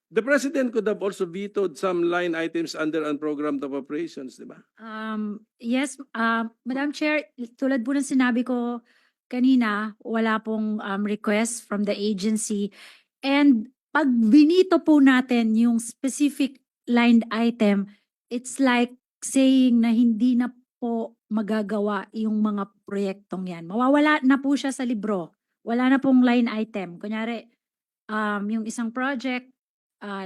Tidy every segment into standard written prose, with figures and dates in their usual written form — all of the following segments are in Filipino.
The President could have also vetoed some line items under unprogrammed appropriations, di ba? Yes, Madam Chair, tulad po ng sinabi ko kanina, wala pong request from the agency. And pag binito po natin yung specific line item, it's like saying na hindi na po magagawa yung mga proyektong yan. Mawawala na po siya sa libro. Wala na pong line item. Kunyari, yung isang project,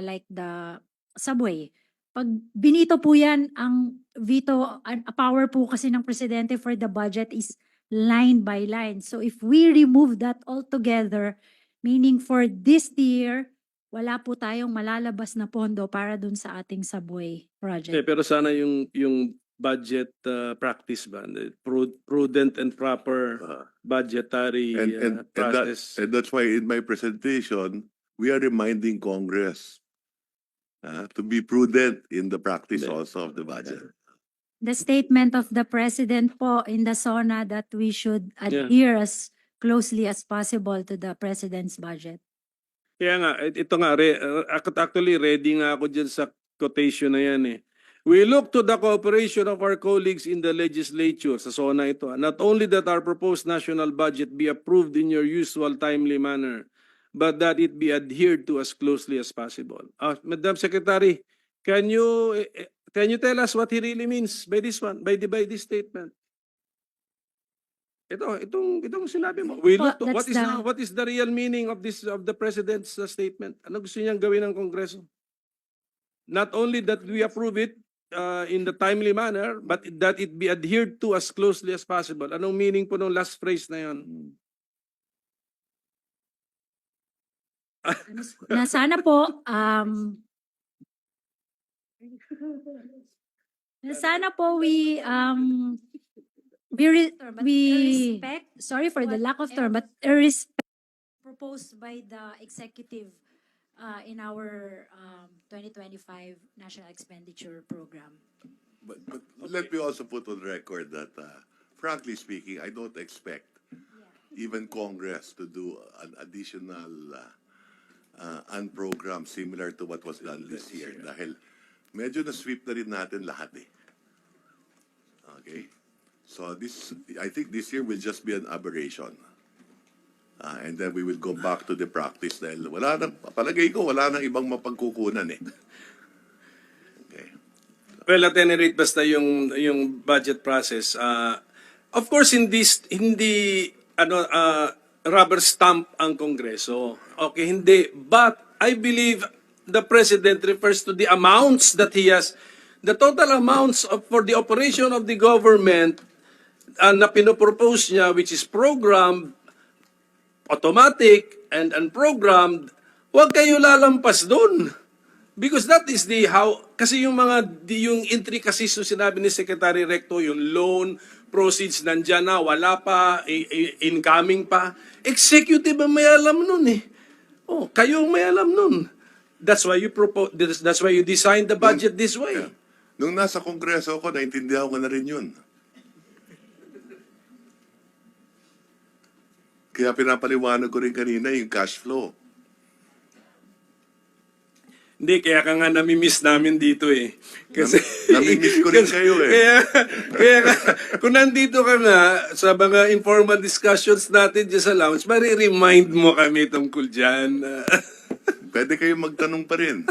like the subway, pag binito po yan, ang veto, a power po kasi ng presidente for the budget is line by line. So if we remove that altogether, meaning for this year, wala po tayong malalabas na pondo para dun sa ating subway project. Pero sana yung budget practice ba, the prudent and proper budgetary process. And that's why in my presentation, we are reminding Congress to be prudent in the practice also of the budget. The statement of the president po in the SONA that we should adhere as closely as possible to the president's budget. Kaya nga, ito nga, actually ready nga ako dyan sa quotation na yan eh. We look to the cooperation of our colleagues in the legislature, sa SONA ito, not only that our proposed national budget be approved in your usual timely manner, but that it be adhered to as closely as possible. Madam Secretary, can you tell us what he really means by this one, by this statement? Itong sinabi mo. We look to, what is the real meaning of the president's statement? Ano gusto niyang gawin ng Kongreso? Not only that we approve it in the timely manner, but that it be adhered to as closely as possible. Anong meaning po ng last phrase na yun? Na sana po, respect, sorry for the lack of term, but respect proposed by the executive in our 2025 National Expenditure Program. But let me also put on record that, frankly speaking, I don't expect even Congress to do an additional unprogram similar to what was done this year. Dahil medyo na-sweep na rin natin lahat eh. Okay? So I think this year will just be an aberration. And then we will go back to the practice dahil palagay ko, wala nang ibang mapagkukunan eh. Okay. Well, at any rate, basta yung budget process, of course, hindi rubber stamp ang Kongreso. Okay, hindi. But I believe the President refers to the amounts that he has, the total amounts for the operation of the government na pinopropose niya, which is programmed, automatic, and unprogrammed, huwag kayo lalampas dun. Because that is kasi yung intricacies yung sinabi ni Secretary Recto, yung loan, proceeds nandyan na, wala pa, incoming pa. Executive ang may alam nun eh. Oh, kayo ang may alam nun. That's why you designed the budget this way. Nung nasa Kongreso ako, naintindihan ko na rin yun. Kaya pinapaliwanag ko rin kanina yung cash flow. Hindi, kaya ka nga nami-miss namin dito eh. Kasi, nami-miss ko rin kayo eh. Kaya kung nandito ka nga sa mga informal discussions natin dyan sa lounge, mari-remind mo kami tungkol dyan. Pwede kayo magtanong pa rin.